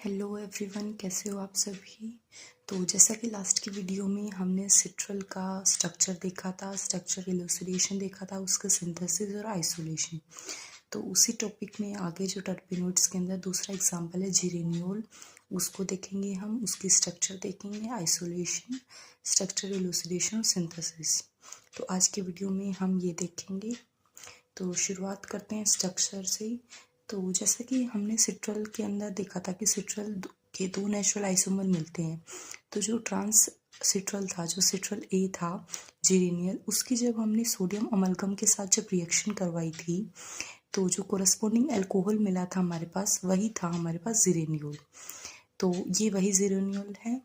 Hello everyone, कैसे हो आप सभी। तो जैसा कि लास्ट की वीडियो में हमने सिट्रल का स्ट्रक्चर देखा था, स्ट्रक्चर इलुसिडेशन देखा था, उसका सिंथेसिस और आइसोलेशन। तो उसी टॉपिक में आगे जो टर्पेनोइड्स के अंदर दूसरा एग्जांपल है जीरेनियोल, उसको देखेंगे हम, उसकी स्ट्रक्चर देखेंगे, आइसोलेशन, स्ट्रक्चर इलुसिडेशन और सिंथेसिस। तो आज के वीडियो में हम ये देखेंगे। तो शुरुआत करते हैं स्ट्रक्चर से। तो जैसा कि हमने सिट्रल के अंदर देखा था कि सिट्रल के दो नेचुरल आइसोमर मिलते हैं। तो जो ट्रांस सिट्रल था, जो सिट्रल ए था जीरेनियल, उसकी जब हमने सोडियम अमलगम के साथ जब रिएक्शन करवाई थी तो जो कोरस्पोंडिंग अल्कोहल मिला था हमारे पास, वही था हमारे पास जीरेनियोल। तो ये वही जीरेनियोल है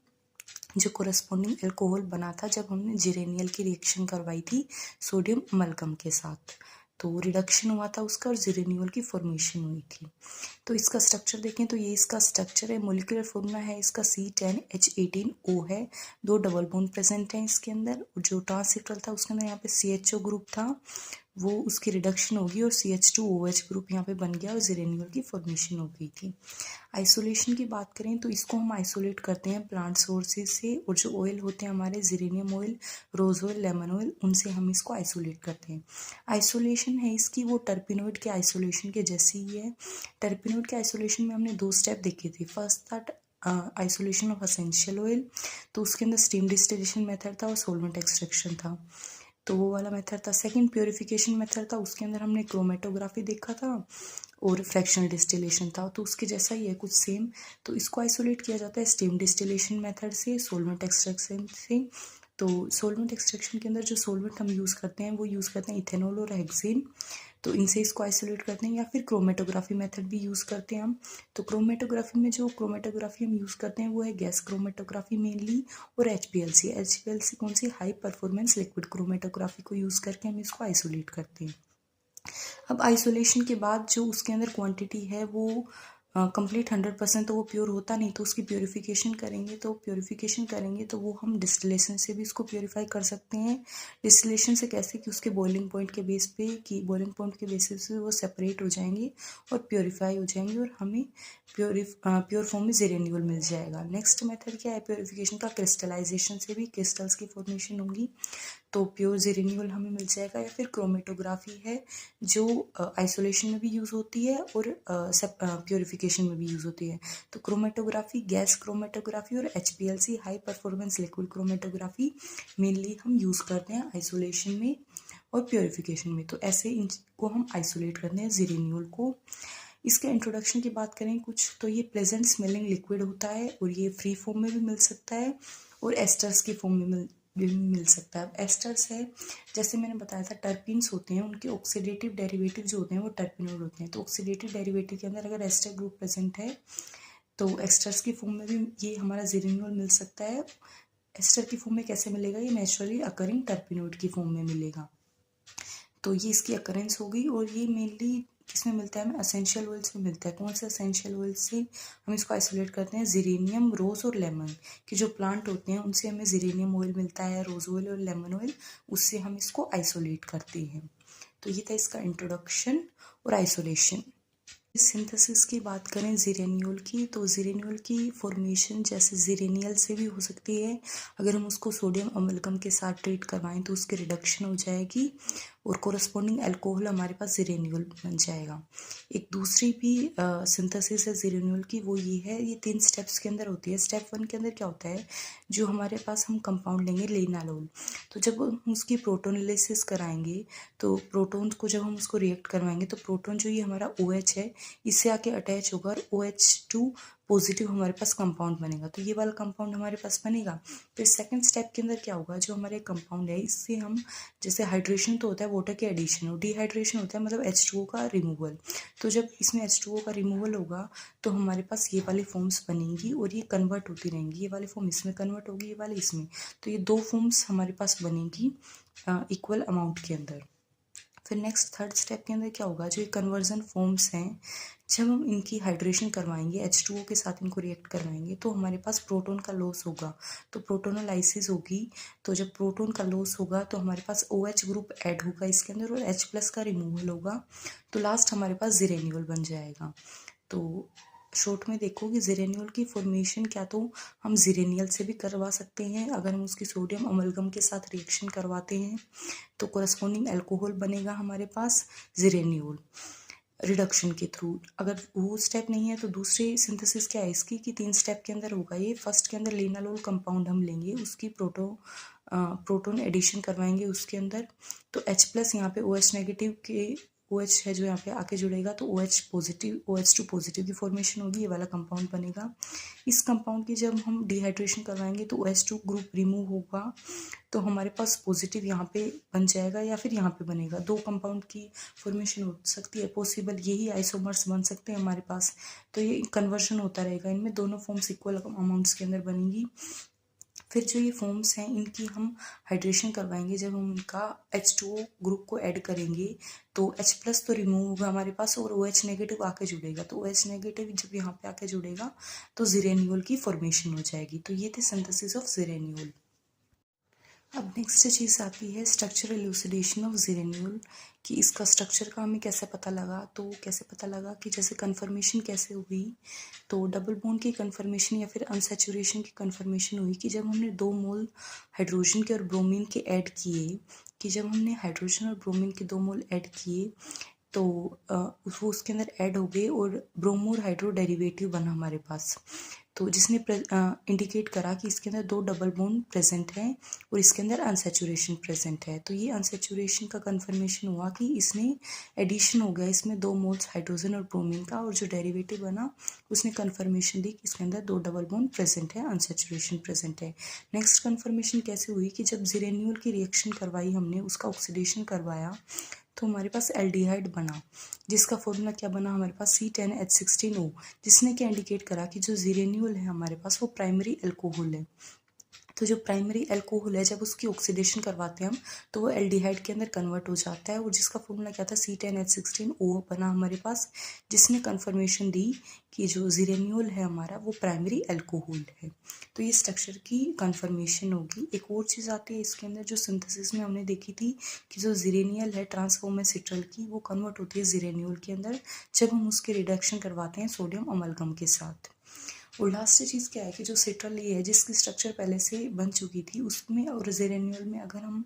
जो कोरस्पोंडिंग अल्कोहल बना था जब हमने जीरेनियल की रिएक्शन करवाई थी सोडियम अमलगम के साथ। तो रिडक्शन हुआ था उसका और जीरेनियोल की फॉर्मेशन हुई थी। तो इसका स्ट्रक्चर देखें तो ये इसका स्ट्रक्चर है। मोलिकुलर फॉर्मूला है इसका C10H18O है। दो डबल बॉन्ड प्रेजेंट हैं इसके अंदर। जो ट्रांससिट्रल था उसके अंदर यहाँ पे CHO ग्रुप था, वो उसकी रिडक्शन होगी और CH2OH ग्रुप यहाँ पे बन गया और जीरेनियोल की फॉर्मेशन हो गई थी। आइसोलेशन की बात करें तो इसको हम आइसोलेट करते हैं प्लांट सोर्सेज से, और जो ऑयल होते हैं हमारे geranium oil, rose oil, lemon oil, उनसे हम इसको आइसोलेट करते हैं। आइसोलेशन है इसकी वो टर्पेनोइड के आइसोलेशन के जैसी ही है। टर्पेनोइड के आइसोलेशन में हमने दो स्टेप देखे थे। फर्स्ट था आइसोलेशन ऑफ एसेंशियल ऑयल, तो उसके अंदर स्टीम डिस्टिलेशन मेथड था और सोलवेंट एक्सट्रैक्शन था, तो वो वाला मेथड था। सेकंड प्योरिफिकेशन मेथड था, उसके अंदर हमने क्रोमेटोग्राफी देखा था और फ्रैक्शनल डिस्टिलेशन था, तो उसके जैसा ही है कुछ सेम। तो इसको आइसोलेट किया जाता है स्टीम डिस्टिलेशन मेथड से, सोलवेंट एक्सट्रैक्शन से। तो सोलवेंट एक्सट्रैक्शन के अंदर जो सोलवेंट हम यूज़ करते हैं वो यूज़ करते हैं इथेनॉल और हेक्सेन, तो इनसे इसको आइसोलेट करते हैं। या फिर क्रोमेटोग्राफी मेथड भी यूज़ करते हैं हम। तो क्रोमेटोग्राफी में जो क्रोमेटोग्राफी हम यूज़ करते हैं वो है गैस क्रोमेटोग्राफी मेनली, और HPLC कौन सी, हाई परफॉर्मेंस लिक्विड क्रोमेटोग्राफी को यूज़ करके हम इसको आइसोलेट करते हैं। अब आइसोलेशन के बाद जो उसके अंदर क्वांटिटी है वो कंप्लीट 100% तो वो प्योर होता नहीं, तो उसकी प्योरिफिकेशन करेंगे तो वो हम डिस्टिलेशन से भी इसको प्योरीफाई कर सकते हैं। डिस्टिलेशन से कैसे, कि उसके बॉइलिंग पॉइंट के बेस पे, कि बॉइलिंग पॉइंट के बेसिस पे वो सेपरेट हो जाएंगे और प्योरीफाई हो जाएंगे और हमें प्योर फॉर्म में जीरेनियोल मिल जाएगा। नेक्स्ट मेथड क्या है प्योरिफिकेशन का, क्रिस्टलाइजेशन से भी क्रिस्टल्स की फॉर्मेशन होगी, तो प्योर जीरेनियोल हमें मिल जाएगा। या फिर क्रोमेटोग्राफी है जो आइसोलेशन में भी यूज़ होती है और प्योरिफिकेशन में भी यूज़ होती है। तो क्रोमेटोग्राफी, गैस क्रोमेटोग्राफी और HPLC high performance liquid chromatography mainly हम यूज़ करते हैं आइसोलेशन में और प्योरिफिकेशन में। तो ऐसे इनको हम आइसोलेट करते हैं जीरेनियोल को। इसके इंट्रोडक्शन की बात करें कुछ, तो ये प्लेजेंट स्मेलिंग लिक्विड होता है और ये फ्री फॉर्म में भी मिल सकता है और एस्टर्स की फॉर्म में भी मिल सकता है। एस्टर्स है, जैसे मैंने बताया था, टर्पीन्स होते हैं, उनके ऑक्सीडेटिव डेरिवेटिव जो होते हैं वो टर्पेनोइड होते हैं। तो ऑक्सीडेटिव डेरिवेटिव के अंदर अगर एस्टर ग्रुप प्रेजेंट है तो एस्टर्स की फॉर्म में भी ये हमारा जीरेनियोल मिल सकता है। एस्टर की फॉर्म में कैसे मिलेगा, ये नेचुरली अकरिंग टर्पेनोइड की फॉर्म में मिलेगा। तो ये इसकी अकरेंस हो गई, और ये मेनली किसमें मिलता है, हमें असेंशियल ऑयल से मिलता है। कौन से असेंशियल ऑयल से हम इसको आइसोलेट करते हैं, जीरेनियम, रोज और लेमन के जो प्लांट होते हैं उनसे हमें जीरेनियम ऑयल मिलता है, रोज ऑयल और लेमन ऑयल, उससे हम इसको आइसोलेट करते हैं। तो ये था इसका इंट्रोडक्शन और आइसोलेशन। सिंथेसिस की बात करें जीरेनियोल की, तो जीरेनियोल की फॉर्मेशन जैसे जीरेनियल से भी हो सकती है। अगर हम उसको सोडियम अमलगम के साथ ट्रीट करवाएं तो उसकी रिडक्शन हो जाएगी और कोरस्पोंडिंग अल्कोहल हमारे पास जीरेनियोल बन जाएगा। एक दूसरी भी सिंथेसिस है जीरेनियोल की, वो ये है, ये 3 स्टेप्स के अंदर होती है। स्टेप 1 के अंदर क्या होता है, जो हमारे पास हम कंपाउंड लेंगे लिनालोल, तो जब हम उसकी प्रोटोनिलिसिस कराएंगे तो प्रोटोन को जब हम उसको रिएक्ट करवाएंगे तो प्रोटोन जो ये हमारा OH है इससे आके अटैच होगा और OH2 पॉजिटिव हमारे पास कंपाउंड बनेगा, तो ये वाला कंपाउंड हमारे पास बनेगा। फिर सेकंड स्टेप के अंदर क्या होगा, जो हमारे कंपाउंड है इससे हम, जैसे हाइड्रेशन तो होता है वाटर के एडिशन, और डिहाइड्रेशन होता है मतलब H2O का रिमूवल। तो जब इसमें H2O का रिमूवल होगा तो हमारे पास ये वाली फॉर्म्स बनेंगी और ये कन्वर्ट होती रहेंगी। ये वाली फॉर्म इसमें कन्वर्ट होगी, ये वाली इसमें, तो ये 2 फॉर्म्स हमारे पास बनेगी इक्वल अमाउंट के अंदर। फिर नेक्स्ट थर्ड स्टेप के अंदर क्या होगा, जो ये कन्वर्जन फॉर्म्स हैं, जब हम इनकी हाइड्रेशन करवाएंगे, H2O के साथ इनको रिएक्ट करवाएंगे तो हमारे पास प्रोटॉन का लॉस होगा, तो प्रोटोनोलाइसिस होगी। तो जब प्रोटॉन का लॉस होगा तो हमारे पास OH ग्रुप ऐड होगा इसके अंदर और H+ का रिमूवल होगा, तो लास्ट हमारे पास जीरेनियोल बन जाएगा। तो शॉर्ट में देखो कि ज़िरेनियोल की फॉर्मेशन क्या तो हम ज़िरेनियल से भी करवा सकते हैं, अगर हम उसकी सोडियम अमलगम के साथ रिएक्शन करवाते हैं तो कोरस्पॉन्डिंग अल्कोहल बनेगा हमारे पास ज़िरेनियोल रिडक्शन के थ्रू। अगर वो स्टेप नहीं है तो दूसरी सिंथेसिस क्या है इसकी कि 3 स्टेप के अंदर होगा ये। फर्स्ट के अंदर लिनालोल कंपाउंड हम लेंगे, उसकी प्रोटोन एडिशन करवाएंगे उसके अंदर, तो H+ यहाँ पे OH नेगेटिव के OH है जो यहाँ पे आके जुड़ेगा तो OH पॉजिटिव OH2 पॉजिटिव की फॉर्मेशन होगी, ये वाला कंपाउंड बनेगा। इस कंपाउंड की जब हम डिहाइड्रेशन करवाएंगे तो OH2 ग्रुप रिमूव होगा तो हमारे पास पॉजिटिव यहाँ पे बन जाएगा या फिर यहाँ पे बनेगा। 2 कंपाउंड की फॉर्मेशन हो सकती है पॉसिबल, यही आइसोमर्स बन सकते हैं हमारे पास। तो ये कन्वर्जन होता रहेगा, इनमें दोनों फॉर्म्स इक्वल अमाउंट्स के अंदर बनेंगी। फिर जो ये फॉर्म्स हैं इनकी हम हाइड्रेशन करवाएंगे। जब हम इनका H2O ग्रुप को ऐड करेंगे तो H+ तो रिमूव होगा हमारे पास और OH नेगेटिव आके जुड़ेगा, तो OH नेगेटिव जब यहाँ पे आके जुड़ेगा तो ज़िरेनियोल की फॉर्मेशन हो जाएगी। तो ये थे सिंथेसिस ऑफ ज़िरेनियोल। अब नेक्स्ट चीज़ आती है स्ट्रक्चरल इलूसिडेशन ऑफ ज़िरेनियोल, कि इसका स्ट्रक्चर का हमें कैसे पता लगा। तो कैसे पता लगा कि जैसे कन्फर्मेशन कैसे हुई, तो डबल बॉन्ड की कन्फर्मेशन या फिर अनसैचुरेशन की कन्फर्मेशन हुई कि जब हमने 2 मोल हाइड्रोजन के और ब्रोमीन के ऐड किए, कि जब हमने हाइड्रोजन और ब्रोमीन के 2 मोल ऐड किए तो वो उसके अंदर ऐड हो गए और ब्रोमोर हाइड्रो डेरिवेटिव बना हमारे पास, तो जिसने इंडिकेट करा कि इसके अंदर 2 डबल बॉन्ड प्रेजेंट हैं और इसके अंदर अनसैचुरेशन प्रेजेंट है। तो ये अनसैचुरेशन का कंफर्मेशन हुआ कि इसने एडिशन हो गया इसमें 2 मोल्स हाइड्रोजन और ब्रोमीन का, और जो डेरिवेटिव बना उसने कंफर्मेशन दी कि इसके अंदर 2 डबल बॉन्ड प्रेजेंट है, अनसैचुरेशन प्रेजेंट है। नेक्स्ट कंफर्मेशन कैसे हुई कि जब ज़िरेनियोल की रिएक्शन करवाई हमने, उसका ऑक्सीडेशन करवाया तो हमारे पास एल्डिहाइड बना, जिसका फॉर्मूला क्या बना हमारे पास C10H16O, जिसने क्या इंडिकेट करा कि जो ज़िरेनियोल है हमारे पास वो प्राइमरी अल्कोहल है। तो जो प्राइमरी अल्कोहल है जब उसकी ऑक्सीडेशन करवाते हैं हम तो वो एल्डिहाइड के अंदर कन्वर्ट हो जाता है, और जिसका फॉर्मूला क्या था C10H16O बना हमारे पास, जिसने कन्फर्मेशन दी कि जो ज़िरेनियोल है हमारा वो प्राइमरी अल्कोहल है। तो ये स्ट्रक्चर की कन्फर्मेशन होगी। एक और चीज़ आती है इसके अंदर जो सिंथेसिस में हमने देखी थी कि जो ज़िरेनियल है ट्रांसफॉर्म सिट्रल की, वो कन्वर्ट होती है ज़िरेनियोल के अंदर जब हम उसके रिडक्शन करवाते हैं सोडियम अमलगम के साथ। और लास्ट चीज़ क्या है कि जो सिट्रल ए है जिसकी स्ट्रक्चर पहले से बन चुकी थी उसमें और ज़िरेनियल में अगर हम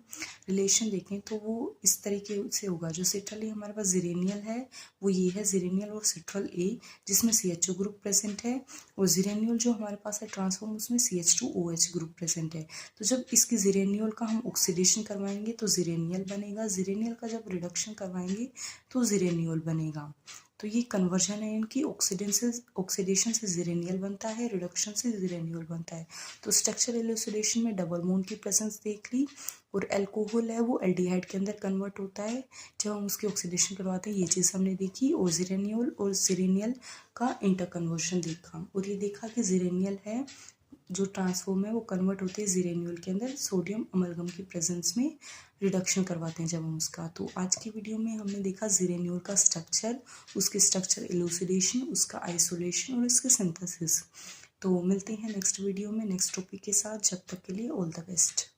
रिलेशन देखें तो वो इस तरीके से होगा। जो सिट्रल ए हमारे पास ज़िरेनियल है वो ये है ज़िरेनियल और सिट्रल ए, जिसमें CHO ग्रुप प्रेजेंट है, और ज़िरेनियल जो हमारे पास है ट्रांसफॉर्म उसमें CH2OH ग्रुप प्रेजेंट है। तो जब इसकी ज़िरेनियल का हम ऑक्सीडेशन करवाएंगे तो ज़िरेनियल बनेगा, ज़िरेनियल का जब रिडक्शन करवाएंगे तो ज़िरेनियोल बनेगा। तो ये कन्वर्जन है इनकी, ऑक्सीडेशन से ज़िरेनियल बनता है, रिडक्शन से ज़िरेनियोल बनता है। तो स्ट्रक्चर इलूसिडेशन में डबल बॉन्ड की प्रेजेंस देख ली, और अल्कोहल है वो एल्डिहाइड के अंदर कन्वर्ट होता है जब हम उसकी ऑक्सीडेशन करवाते हैं, ये चीज़ हमने देखी। और ज़िरेनियोल और ज़िरेनियल का इंटर कन्वर्शन देखा, और ये देखा कि ज़िरेनियल है जो ट्रांसफॉर्म है वो कन्वर्ट होते हैं ज़िरेनियोल के अंदर सोडियम अमलगम की प्रेजेंस में रिडक्शन करवाते हैं जब हम उसका। तो आज की वीडियो में हमने देखा ज़िरेनियोल का स्ट्रक्चर, उसके स्ट्रक्चर इलूसिडेशन, उसका आइसोलेशन और उसके सिंथेसिस। तो मिलते हैं नेक्स्ट वीडियो में नेक्स्ट टॉपिक के साथ, जब तक के लिए ऑल द बेस्ट।